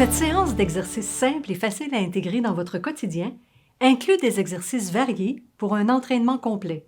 Cette séance d'exercices simples et faciles à intégrer dans votre quotidien inclut des exercices variés pour un entraînement complet.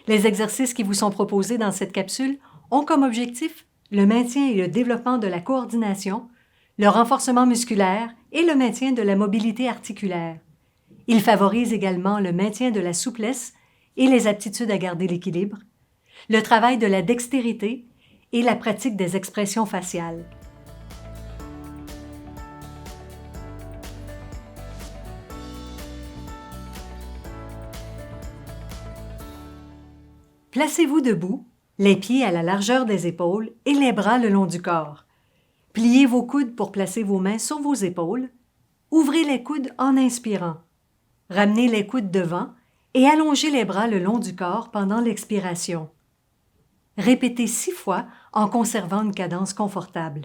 Les exercices qui vous sont proposés dans cette capsule ont comme objectif le maintien et le développement de la coordination, le renforcement musculaire et le maintien de la mobilité articulaire. Ils favorisent également le maintien de la souplesse et les aptitudes à garder l'équilibre, le travail de la dextérité et la pratique des expressions faciales. Placez-vous debout, les pieds à la largeur des épaules et les bras le long du corps. Pliez vos coudes pour placer vos mains sur vos épaules. Ouvrez les coudes en inspirant. Ramenez les coudes devant et allongez les bras le long du corps pendant l'expiration. Répétez 6 fois en conservant une cadence confortable.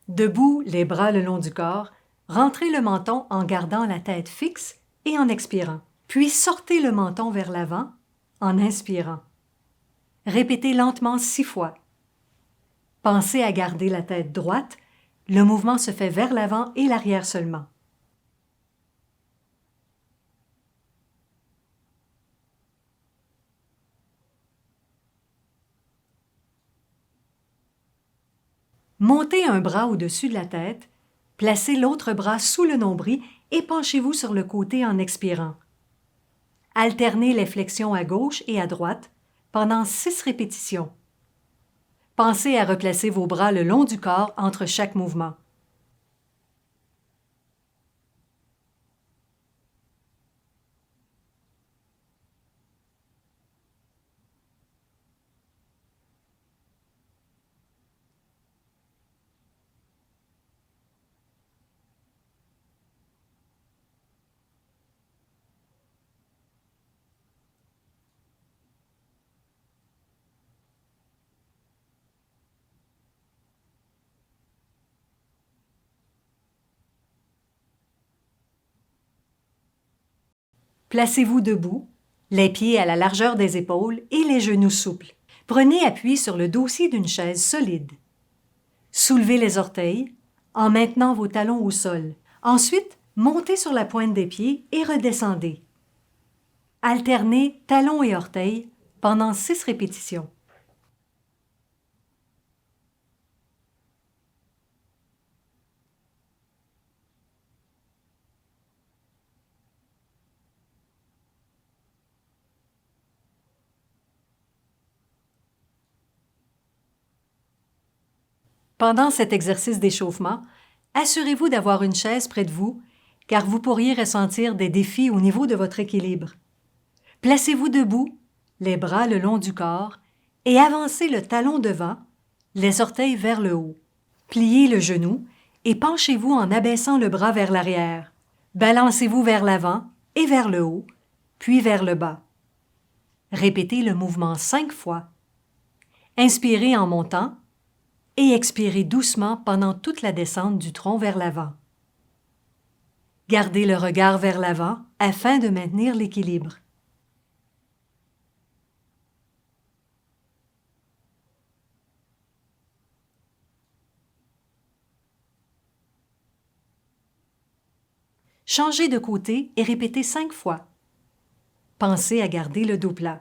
Debout, les bras le long du corps, rentrez le menton en gardant la tête fixe et en expirant. Puis sortez le menton vers l'avant en inspirant. Répétez lentement 6 fois. Pensez à garder la tête droite. Le mouvement se fait vers l'avant et l'arrière seulement. Montez un bras au-dessus de la tête, placez l'autre bras sous le nombril et penchez-vous sur le côté en expirant. Alternez les flexions à gauche et à droite pendant 6 répétitions. Pensez à replacer vos bras le long du corps entre chaque mouvement. Placez-vous debout, les pieds à la largeur des épaules et les genoux souples. Prenez appui sur le dossier d'une chaise solide. Soulevez les orteils en maintenant vos talons au sol. Ensuite, montez sur la pointe des pieds et redescendez. Alternez talons et orteils pendant 6 répétitions. Pendant cet exercice d'échauffement, assurez-vous d'avoir une chaise près de vous, car vous pourriez ressentir des défis au niveau de votre équilibre. Placez-vous debout, les bras le long du corps, et avancez le talon devant, les orteils vers le haut. Pliez le genou et penchez-vous en abaissant le bras vers l'arrière. Balancez-vous vers l'avant et vers le haut, puis vers le bas. Répétez le mouvement 5 fois. Inspirez en montant et expirez doucement pendant toute la descente du tronc vers l'avant. Gardez le regard vers l'avant afin de maintenir l'équilibre. Changez de côté et répétez 5 fois. Pensez à garder le dos plat.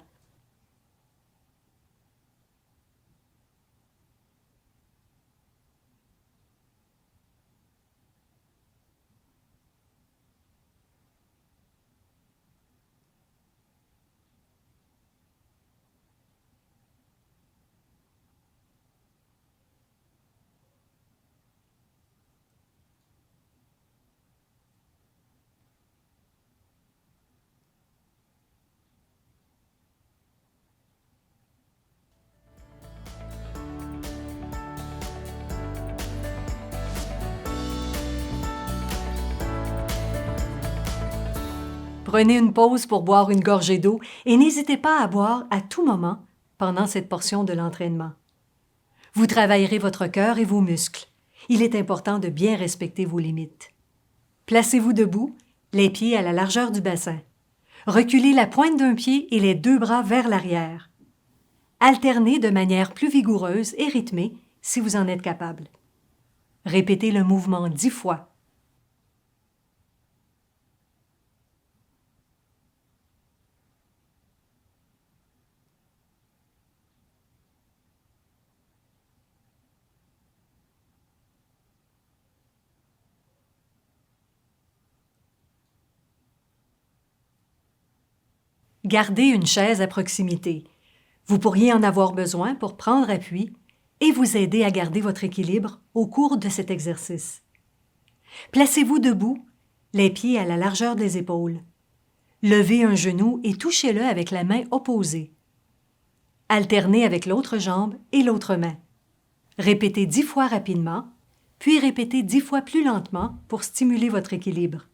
Prenez une pause pour boire une gorgée d'eau et n'hésitez pas à boire à tout moment pendant cette portion de l'entraînement. Vous travaillerez votre cœur et vos muscles. Il est important de bien respecter vos limites. Placez-vous debout, les pieds à la largeur du bassin. Reculez la pointe d'un pied et les 2 bras vers l'arrière. Alternez de manière plus vigoureuse et rythmée si vous en êtes capable. Répétez le mouvement 10 fois. Gardez une chaise à proximité. Vous pourriez en avoir besoin pour prendre appui et vous aider à garder votre équilibre au cours de cet exercice. Placez-vous debout, les pieds à la largeur des épaules. Levez un genou et touchez-le avec la main opposée. Alternez avec l'autre jambe et l'autre main. Répétez 10 fois rapidement, puis répétez 10 fois plus lentement pour stimuler votre équilibre.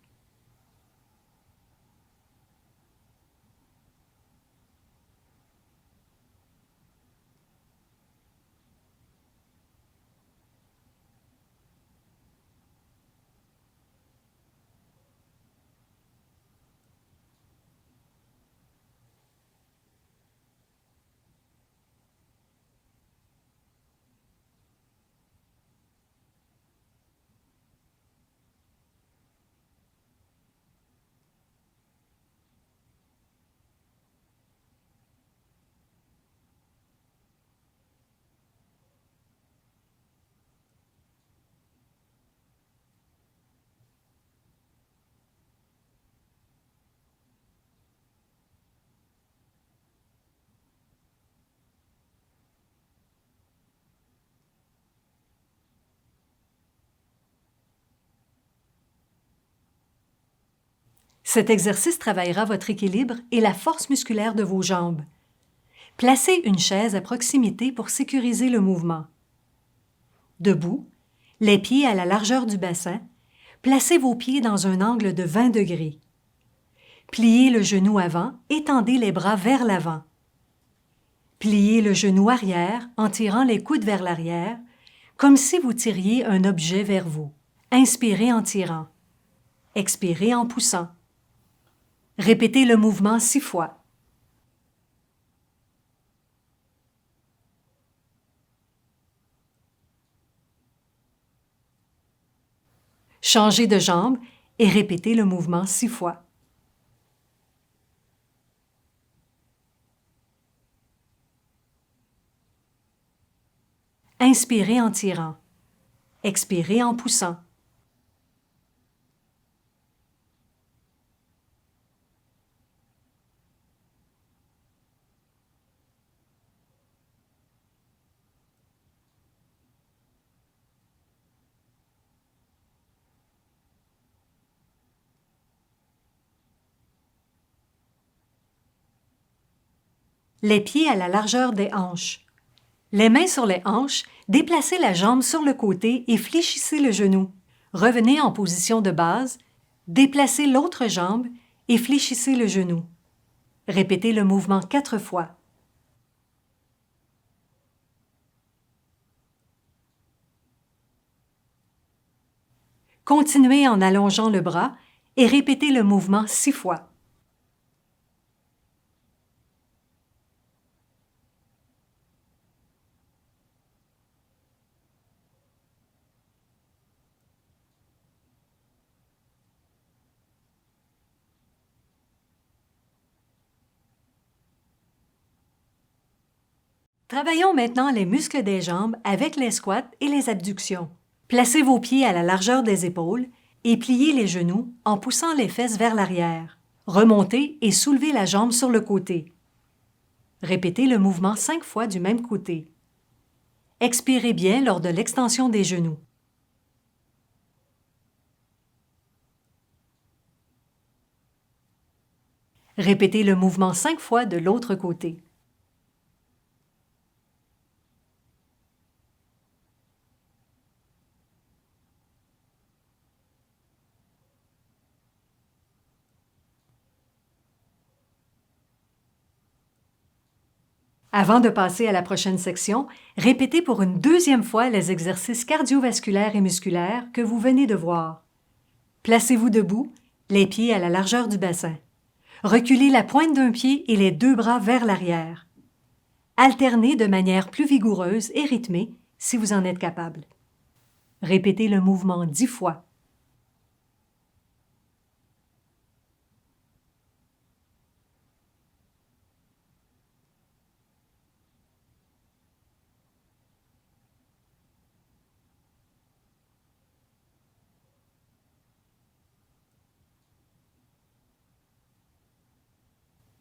Cet exercice travaillera votre équilibre et la force musculaire de vos jambes. Placez une chaise à proximité pour sécuriser le mouvement. Debout, les pieds à la largeur du bassin, placez vos pieds dans un angle de 20 degrés. Pliez le genou avant et tendez les bras vers l'avant. Pliez le genou arrière en tirant les coudes vers l'arrière, comme si vous tiriez un objet vers vous. Inspirez en tirant. Expirez en poussant. Répétez le mouvement 6 fois. Changez de jambe et répétez le mouvement 6 fois. Inspirez en tirant. Expirez en poussant. Les pieds à la largeur des hanches. Les mains sur les hanches, déplacez la jambe sur le côté et fléchissez le genou. Revenez en position de base, déplacez l'autre jambe et fléchissez le genou. Répétez le mouvement 4 fois. Continuez en allongeant le bras et répétez le mouvement 6 fois. Travaillons maintenant les muscles des jambes avec les squats et les abductions. Placez vos pieds à la largeur des épaules et pliez les genoux en poussant les fesses vers l'arrière. Remontez et soulevez la jambe sur le côté. Répétez le mouvement 5 fois du même côté. Expirez bien lors de l'extension des genoux. Répétez le mouvement 5 fois de l'autre côté. Avant de passer à la prochaine section, répétez pour une deuxième fois les exercices cardiovasculaires et musculaires que vous venez de voir. Placez-vous debout, les pieds à la largeur du bassin. Reculez la pointe d'un pied et les deux bras vers l'arrière. Alternez de manière plus vigoureuse et rythmée si vous en êtes capable. Répétez le mouvement 10 fois.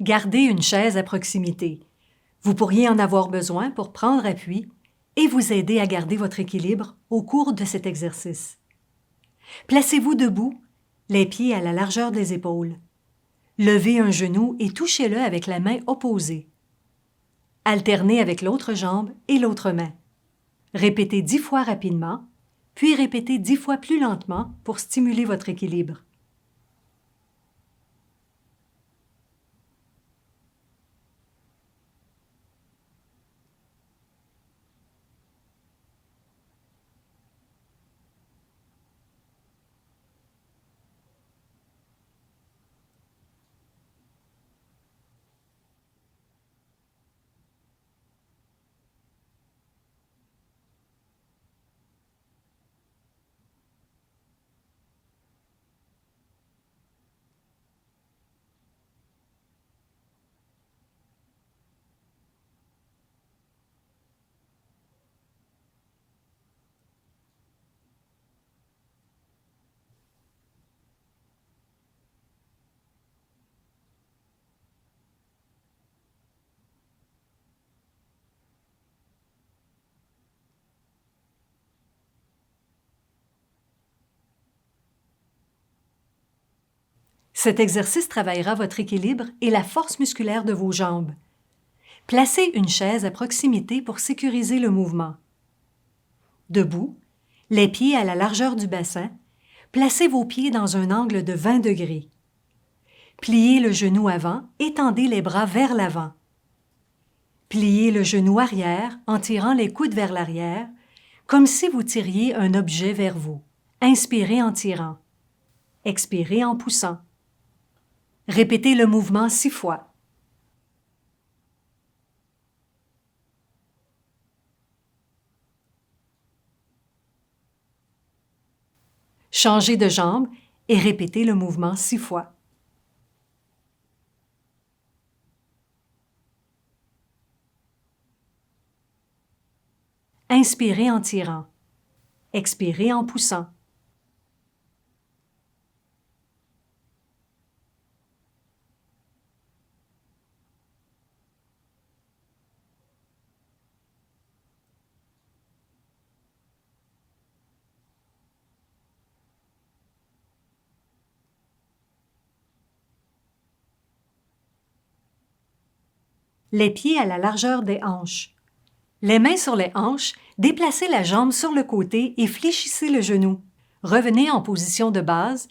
Gardez une chaise à proximité. Vous pourriez en avoir besoin pour prendre appui et vous aider à garder votre équilibre au cours de cet exercice. Placez-vous debout, les pieds à la largeur des épaules. Levez un genou et touchez-le avec la main opposée. Alternez avec l'autre jambe et l'autre main. Répétez 10 fois rapidement, puis répétez 10 fois plus lentement pour stimuler votre équilibre. Cet exercice travaillera votre équilibre et la force musculaire de vos jambes. Placez une chaise à proximité pour sécuriser le mouvement. Debout, les pieds à la largeur du bassin, placez vos pieds dans un angle de 20 degrés. Pliez le genou avant et tendez les bras vers l'avant. Pliez le genou arrière en tirant les coudes vers l'arrière, comme si vous tiriez un objet vers vous. Inspirez en tirant. Expirez en poussant. Répétez le mouvement 6 fois. Changez de jambe et répétez le mouvement 6 fois. Inspirez en tirant. Expirez en poussant. Les pieds à la largeur des hanches. Les mains sur les hanches, déplacez la jambe sur le côté et fléchissez le genou. Revenez en position de base,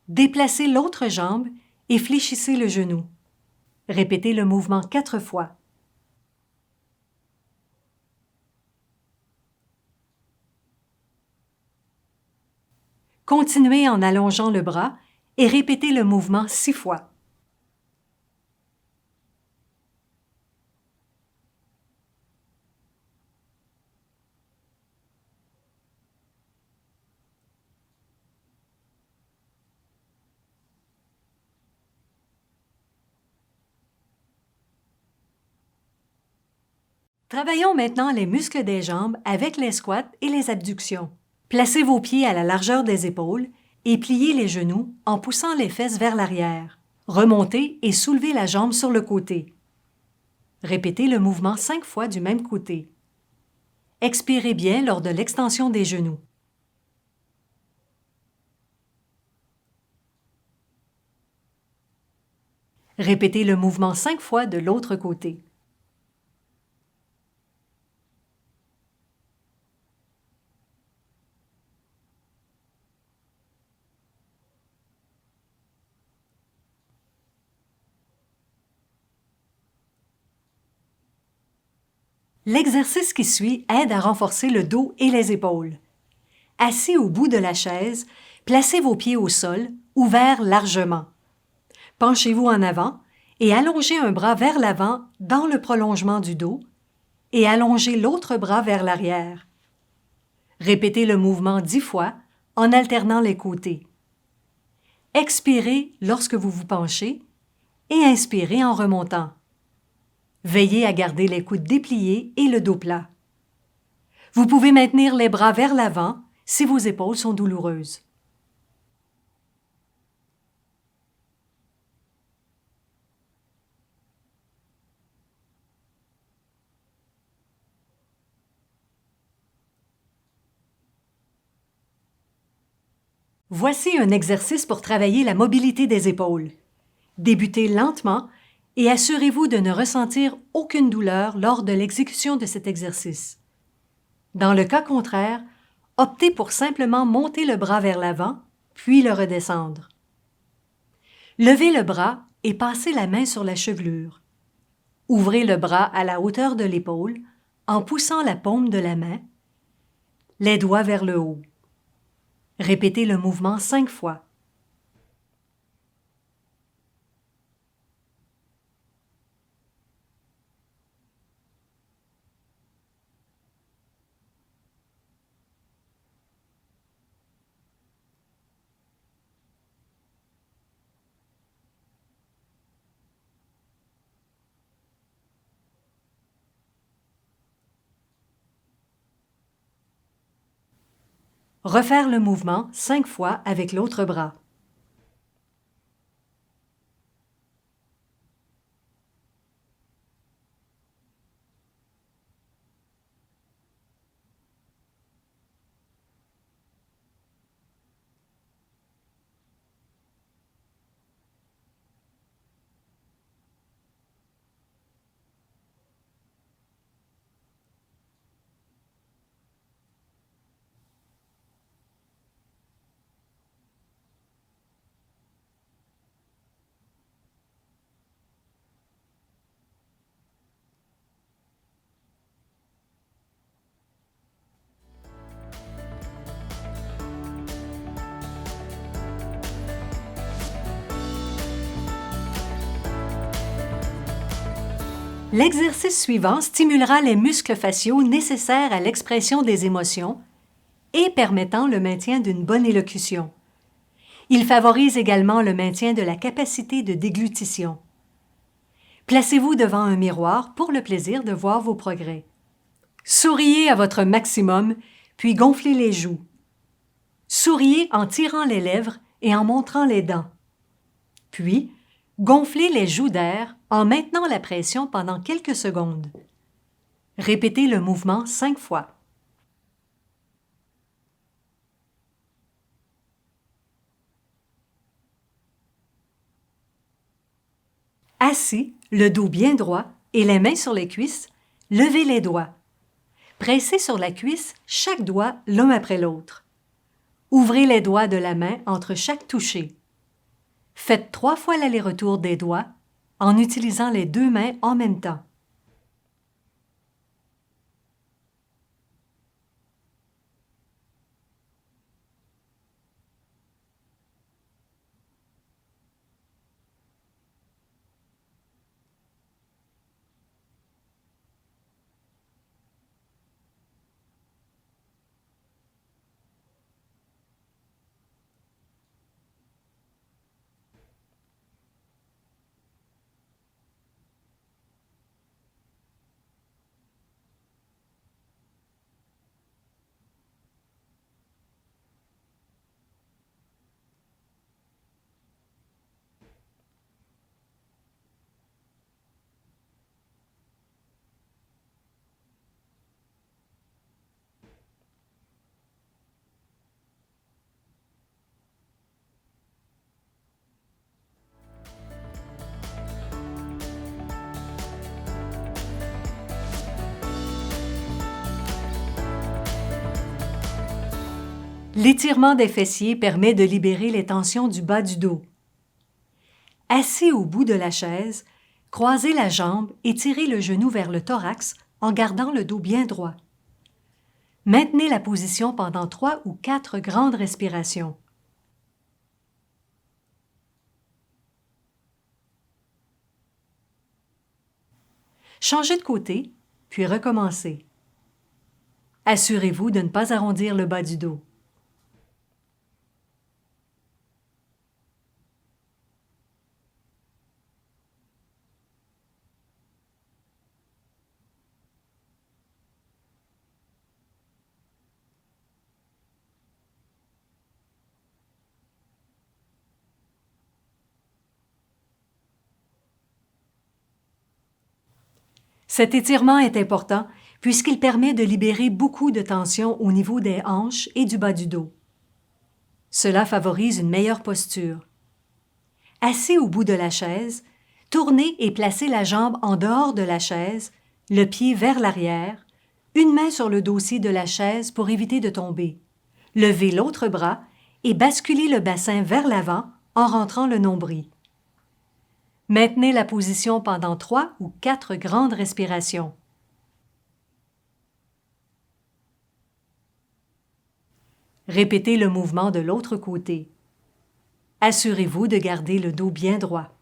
déplacez l'autre jambe et fléchissez le genou. Répétez le mouvement 4 fois. Continuez en allongeant le bras et répétez le mouvement 6 fois. Travaillons maintenant les muscles des jambes avec les squats et les abductions. Placez vos pieds à la largeur des épaules et pliez les genoux en poussant les fesses vers l'arrière. Remontez et soulevez la jambe sur le côté. Répétez le mouvement 5 fois du même côté. Expirez bien lors de l'extension des genoux. Répétez le mouvement 5 fois de l'autre côté. L'exercice qui suit aide à renforcer le dos et les épaules. Assis au bout de la chaise, placez vos pieds au sol, ouverts largement. Penchez-vous en avant et allongez un bras vers l'avant dans le prolongement du dos et allongez l'autre bras vers l'arrière. Répétez le mouvement 10 fois en alternant les côtés. Expirez lorsque vous vous penchez et inspirez en remontant. Veillez à garder les coudes dépliés et le dos plat. Vous pouvez maintenir les bras vers l'avant si vos épaules sont douloureuses. Voici un exercice pour travailler la mobilité des épaules. Débutez lentement et assurez-vous de ne ressentir aucune douleur lors de l'exécution de cet exercice. Dans le cas contraire, optez pour simplement monter le bras vers l'avant, puis le redescendre. Levez le bras et passez la main sur la chevelure. Ouvrez le bras à la hauteur de l'épaule en poussant la paume de la main, les doigts vers le haut. Répétez le mouvement 5 fois. Refaire le mouvement 5 fois avec l'autre bras. L'exercice suivant stimulera les muscles faciaux nécessaires à l'expression des émotions et permettant le maintien d'une bonne élocution. Il favorise également le maintien de la capacité de déglutition. Placez-vous devant un miroir pour le plaisir de voir vos progrès. Souriez à votre maximum, puis gonflez les joues. Souriez en tirant les lèvres et en montrant les dents. Puis, gonflez les joues d'air en maintenant la pression pendant quelques secondes. Répétez le mouvement 5 fois. Assis, le dos bien droit et les mains sur les cuisses, levez les doigts. Pressez sur la cuisse chaque doigt l'un après l'autre. Ouvrez les doigts de la main entre chaque toucher. Faites 3 fois l'aller-retour des doigts en utilisant les 2 mains en même temps. L'étirement des fessiers permet de libérer les tensions du bas du dos. Assis au bout de la chaise, croisez la jambe et tirez le genou vers le thorax en gardant le dos bien droit. Maintenez la position pendant 3 ou 4 grandes respirations. Changez de côté, puis recommencez. Assurez-vous de ne pas arrondir le bas du dos. Cet étirement est important puisqu'il permet de libérer beaucoup de tension au niveau des hanches et du bas du dos. Cela favorise une meilleure posture. Assis au bout de la chaise, tournez et placez la jambe en dehors de la chaise, le pied vers l'arrière, une main sur le dossier de la chaise pour éviter de tomber. Levez l'autre bras et basculez le bassin vers l'avant en rentrant le nombril. Maintenez la position pendant 3 ou 4 grandes respirations. Répétez le mouvement de l'autre côté. Assurez-vous de garder le dos bien droit.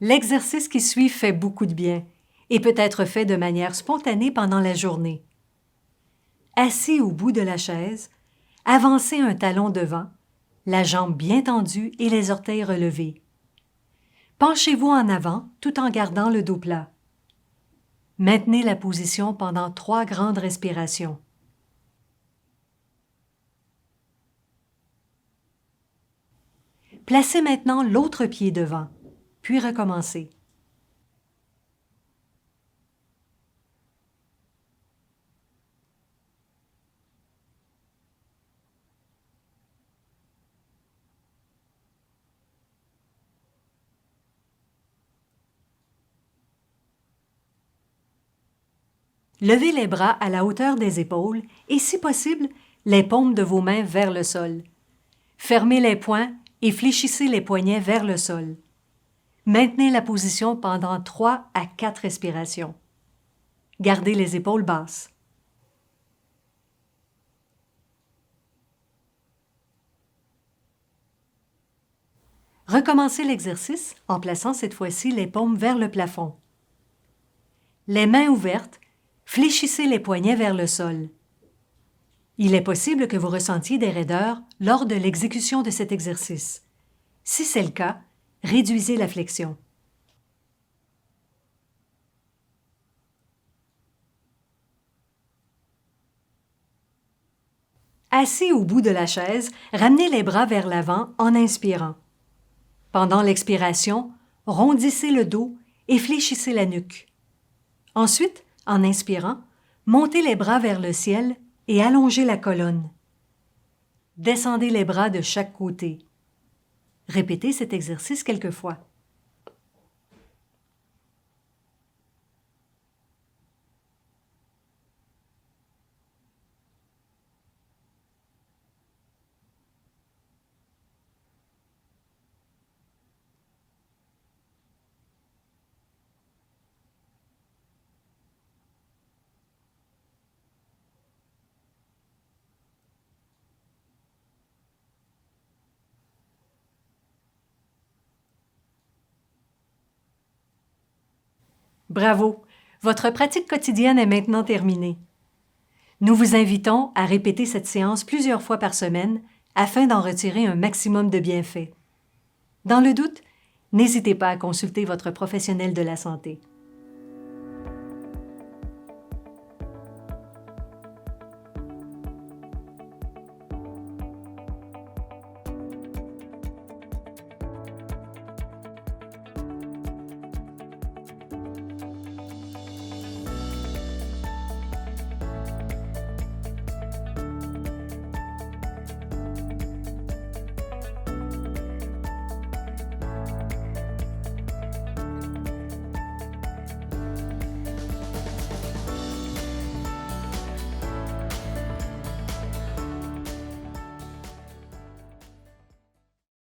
L'exercice qui suit fait beaucoup de bien et peut être fait de manière spontanée pendant la journée. Assis au bout de la chaise, avancez un talon devant, la jambe bien tendue et les orteils relevés. Penchez-vous en avant tout en gardant le dos plat. Maintenez la position pendant 3 grandes respirations. Placez maintenant l'autre pied devant, puis recommencez. Levez les bras à la hauteur des épaules et, si possible, les paumes de vos mains vers le sol. Fermez les poings et fléchissez les poignets vers le sol. Maintenez la position pendant 3 à 4 respirations. Gardez les épaules basses. Recommencez l'exercice en plaçant cette fois-ci les paumes vers le plafond. Les mains ouvertes, fléchissez les poignets vers le sol. Il est possible que vous ressentiez des raideurs lors de l'exécution de cet exercice. Si c'est le cas, réduisez la flexion. Assis au bout de la chaise, ramenez les bras vers l'avant en inspirant. Pendant l'expiration, rondissez le dos et fléchissez la nuque. Ensuite, en inspirant, montez les bras vers le ciel et allongez la colonne. Descendez les bras de chaque côté. Répétez cet exercice quelques fois. Bravo! Votre pratique quotidienne est maintenant terminée. Nous vous invitons à répéter cette séance plusieurs fois par semaine afin d'en retirer un maximum de bienfaits. Dans le doute, n'hésitez pas à consulter votre professionnel de la santé.